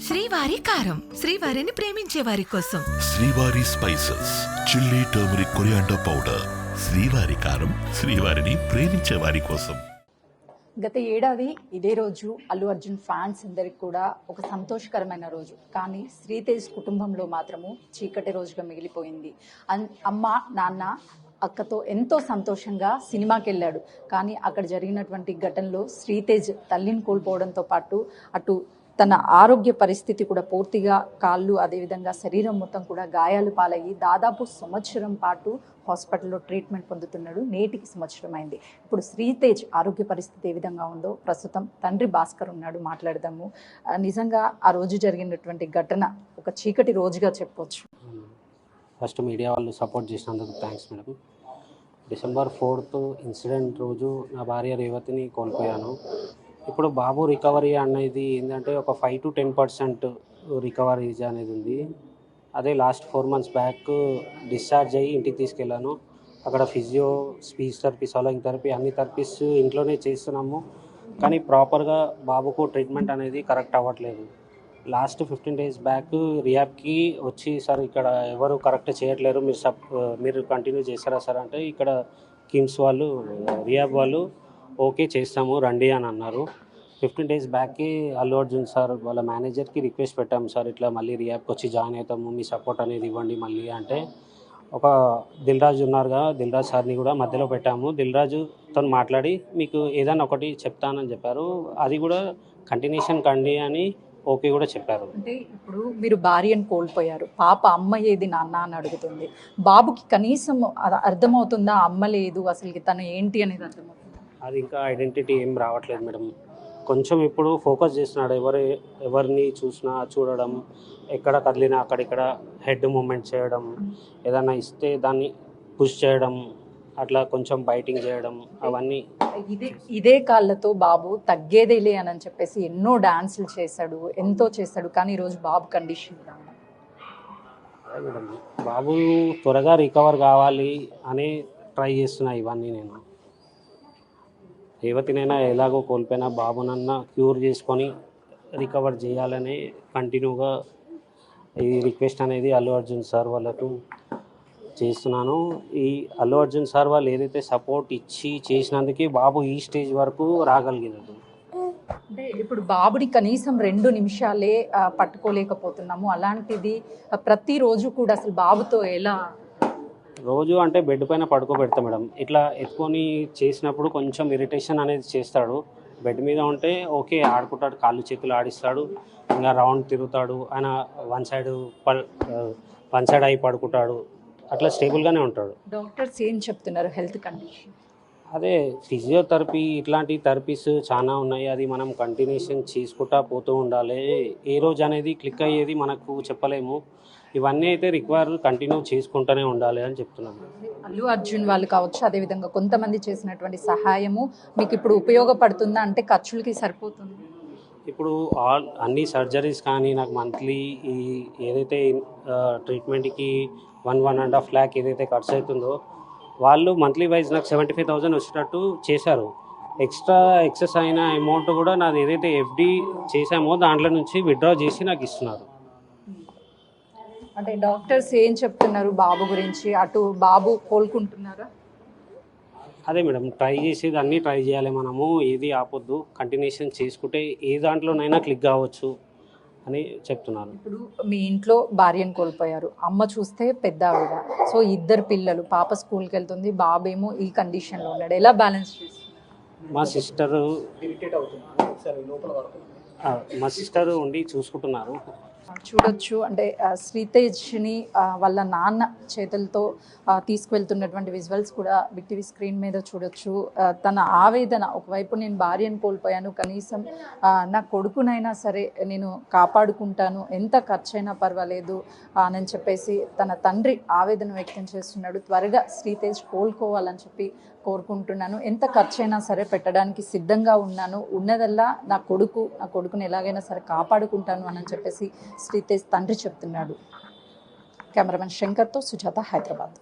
శ్రీవారి కారం, శ్రీవారిని ప్రేమించే వారి కోసం. శ్రీవారి spices, chilli, turmeric, coriander powder. శ్రీవారి కారం, శ్రీవారిని ప్రేమించే వారి కోసం. గత ఏడాది ఇదే రోజు అల్లు అర్జున్ ఫ్యాన్స్ అందరికి కూడా ఒక సంతోషకరమైన రోజు. కానీ శ్రీతేజ్ కుటుంబంలో మాత్రము చీకటి రోజుగా మిగిలిపోయింది. అమ్మ, నాన్న, అక్కతో ఎంతో సంతోషంగా సినిమాకి వెళ్ళాడు. కానీ అక్కడ జరిగినటువంటి ఘటనలో శ్రీతేజ్ తల్లిని కోల్పోవడంతో పాటు అటు తన ఆరోగ్య పరిస్థితి కూడా పూర్తిగా కాళ్ళు అదేవిధంగా శరీరం మొత్తం కూడా గాయాలు పాలయ్యి దాదాపు సంవత్సరం పాటు హాస్పిటల్లో ట్రీట్మెంట్ పొందుతున్నాడు. నేటికి సంవత్సరం అయింది. ఇప్పుడు శ్రీతేజ్ ఆరోగ్య పరిస్థితి ఏ విధంగా ఉందో ప్రస్తుతం తండ్రి భాస్కర్ ఉన్నాడు, మాట్లాడదాము. నిజంగా ఆ రోజు జరిగినటువంటి ఘటన ఒక చీకటి రోజుగా చెప్పొచ్చు. ఫస్ట్ మీడియా వాళ్ళు సపోర్ట్ చేసినందుకు thanks madam. December 4th incident రోజు నా భార్య రేవతిని కోల్పోయాను. ఇప్పుడు బాబు రికవరీ అనేది ఏంటంటే ఒక 5 to 10% రికవరీ అనేది ఉంది. అదే లాస్ట్ 4 months బ్యాక్ డిశ్చార్జ్ అయ్యి ఇంటికి తీసుకెళ్ళాను. అక్కడ ఫిజియో, స్పీచ్ థెరపీ, సాలింగ్ థెరపీ అన్ని థెరపీస్ ఇంట్లోనే చేస్తున్నాము. కానీ ప్రాపర్గా బాబుకు ట్రీట్మెంట్ అనేది కరెక్ట్ అవ్వట్లేదు. లాస్ట్ 15 days బ్యాక్ రియాబ్కి వచ్చి, సార్ ఇక్కడ ఎవరు కరెక్ట్ చేయట్లేరు, మీరు కంటిన్యూ చేస్తారా సార్ అంటే, ఇక్కడ కిమ్స్ వాళ్ళు, రియాబ్ వాళ్ళు ఓకే చేస్తాము రండి అని అన్నారు. 15 days బ్యాక్కి అల్లు అర్జున్ సార్ వాళ్ళ మేనేజర్కి రిక్వెస్ట్ పెట్టాము, సార్ ఇట్లా మళ్ళీ రియాబ్కి వచ్చి జాయిన్ అవుతాము, మీ సపోర్ట్ అనేది ఇవ్వండి మళ్ళీ అంటే, ఒక దిల్ రాజు ఉన్నారుగా, దిల్ రాజు సార్ని కూడా మధ్యలో పెట్టాము. దిల్ రాజుతో మాట్లాడి మీకు ఏదైనా ఒకటి చెప్తానని చెప్పారు. అది కూడా కంటిన్యూషన్ కండి అని ఓకే కూడా చెప్పారు. అంటే ఇప్పుడు మీరు భార్యను కోల్పోయారు, పాప అమ్మ ఏది నాన్న అని అడుగుతుంది. బాబుకి కనీసం అర్థమవుతుందా అమ్మ లేదు, అసలుకి తను ఏంటి అనేది అర్థమవుతుంది? అది ఇంకా ఐడెంటిటీ ఏం రావట్లేదు మేడం. కొంచెం ఇప్పుడు ఫోకస్ చేస్తున్నాడు. ఎవరిని చూసినా చూడడం, ఎక్కడ కదిలినా అక్కడిక్కడ హెడ్ మూమెంట్ చేయడం, ఏదైనా ఇస్తే దాన్ని పుష్ చేయడం, అట్లా కొంచెం బైటింగ్ చేయడం, అవన్నీ. ఇదే కాళ్ళతో బాబు తగ్గేదేలే అని చెప్పేసి ఎన్నో డాన్సులు చేశాడు, ఎంతో చేశాడు. కానీ ఈరోజు బాబు కండిషన్ అదే మేడం, బాబు త్వరగా రికవర్ కావాలి అని ట్రై చేస్తున్నా. ఇవన్నీ నేను రేవతినైనా ఎలాగో కోల్పోయినా బాబునన్నా క్యూర్ చేసుకొని రికవర్ చేయాలని కంటిన్యూగా ఈ రిక్వెస్ట్ అనేది అల్లు అర్జున్ సార్ వాళ్ళకు చేస్తున్నాను. ఈ అల్లు అర్జున్ సార్ వాళ్ళు ఏదైతే సపోర్ట్ ఇచ్చి చేసినందుకే బాబు ఈ స్టేజ్ వరకు రాగలిగినది. అంటే ఇప్పుడు బాబుని కనీసం 2 నిమిషాలే పట్టుకోలేకపోతున్నాము. అలాంటిది ప్రతిరోజు కూడా అసలు బాబుతో ఎలా? రోజు అంటే బెడ్ పైన పడుకోబెడతా మేడం. ఇట్లా ఎత్తుకొని చేసినప్పుడు కొంచెం ఇరిటేషన్ అనేది చేస్తాడు. బెడ్ మీద ఉంటే ఓకే ఆడుకుంటాడు, కాళ్ళు చేతులు ఆడిస్తాడు, ఇంకా రౌండ్ తిరుగుతాడు, ఆయన వన్ సైడ్ అయి పడుకుంటాడు, అట్లా స్టేబుల్గానే ఉంటాడు. డాక్టర్స్ ఏం చెప్తున్నారు హెల్త్ కండిషన్? అదే ఫిజియోథెరపీ ఇట్లాంటి థెరపీస్ చాలా ఉన్నాయి. అది మనం కంటిన్యూషన్ చేసుకుంటా పోతూ ఉండాలి. ఏ రోజు అనేది క్లిక్ అయ్యేది మనకు చెప్పలేము. ఇవన్నీ అయితే రిక్వైర్ కంటిన్యూ చేసుకుంటూనే ఉండాలి అని చెప్తున్నాను. అల్లు అర్జున్ వాళ్ళు కావచ్చు, అదేవిధంగా కొంతమంది చేసినటువంటి సహాయము మీకు ఇప్పుడు ఉపయోగపడుతుందా? అంటే ఖర్చులకి సరిపోతుంది? ఇప్పుడు అన్ని సర్జరీస్ కానీ నాకు మంత్లీ ఈ ఏదైతే ట్రీట్మెంట్కి 1.5 lakh ఏదైతే ఖర్చు అవుతుందో, వాళ్ళు మంత్లీ వైజ్ నాకు 75,000 వచ్చేటట్టు చేశారు. ఎక్స్ట్రా ఎక్సెస్ అయిన అమౌంట్ కూడా నాది ఏదైతే ఎఫ్డి చేశామో దాంట్లో నుంచి విత్డ్రా చేసి నాకు ఇస్తున్నారు. అంటే డాక్టర్స్ ఏం చెప్తున్నారు బాబు గురించి? అటు బాబు కోలుకుంటున్నారా? అదే మేడం, ట్రై చేసేది అన్నీ ట్రై చేయాలి మనము, ఏది ఆపొద్దు, కంటిన్యూషన్ చేసుకుంటే ఏ దాంట్లోనైనా క్లిక్ కావచ్చు అని చెప్తున్నారు. ఇప్పుడు మీ ఇంట్లో భార్యను కోల్పోయారు, అమ్మ చూస్తే పెద్ద ఆవిడ, సో 2 పిల్లలు, పాప స్కూల్కి వెళ్తుంది, బాబేమో ఈ కండిషన్లో ఉన్నాడు, ఎలా బ్యాలెన్స్ చేస్తున్నారు? మా సిస్టర్ ఉండి చూసుకుంటున్నారు. చూడొచ్చు అంటే శ్రీతేజ్ని వాళ్ళ నాన్న చేతులతో తీసుకువెళ్తున్నటువంటి విజువల్స్ కూడా బిగ్ టీవీ స్క్రీన్ మీద చూడొచ్చు. తన ఆవేదన, ఒకవైపు నేను భార్యను కోల్పోయాను, కనీసం నా కొడుకునైనా సరే నేను కాపాడుకుంటాను, ఎంత ఖర్చైనా పర్వాలేదు అని చెప్పేసి తన తండ్రి ఆవేదన వ్యక్తం చేస్తున్నాడు. త్వరగా శ్రీతేజ్ కోలుకోవాలని చెప్పి కోరుకుంటున్నాను, ఎంత ఖర్చైనా సరే పెట్టడానికి సిద్ధంగా ఉన్నాను, ఉన్నదల్లా నా కొడుకుని ఎలాగైనా సరే కాపాడుకుంటాను అని చెప్పేసి శ్రీతేజ్ తండ్రి చెప్తున్నాడు. కెమెరామెన్ శంకర్తో సుజాత, హైదరాబాద్.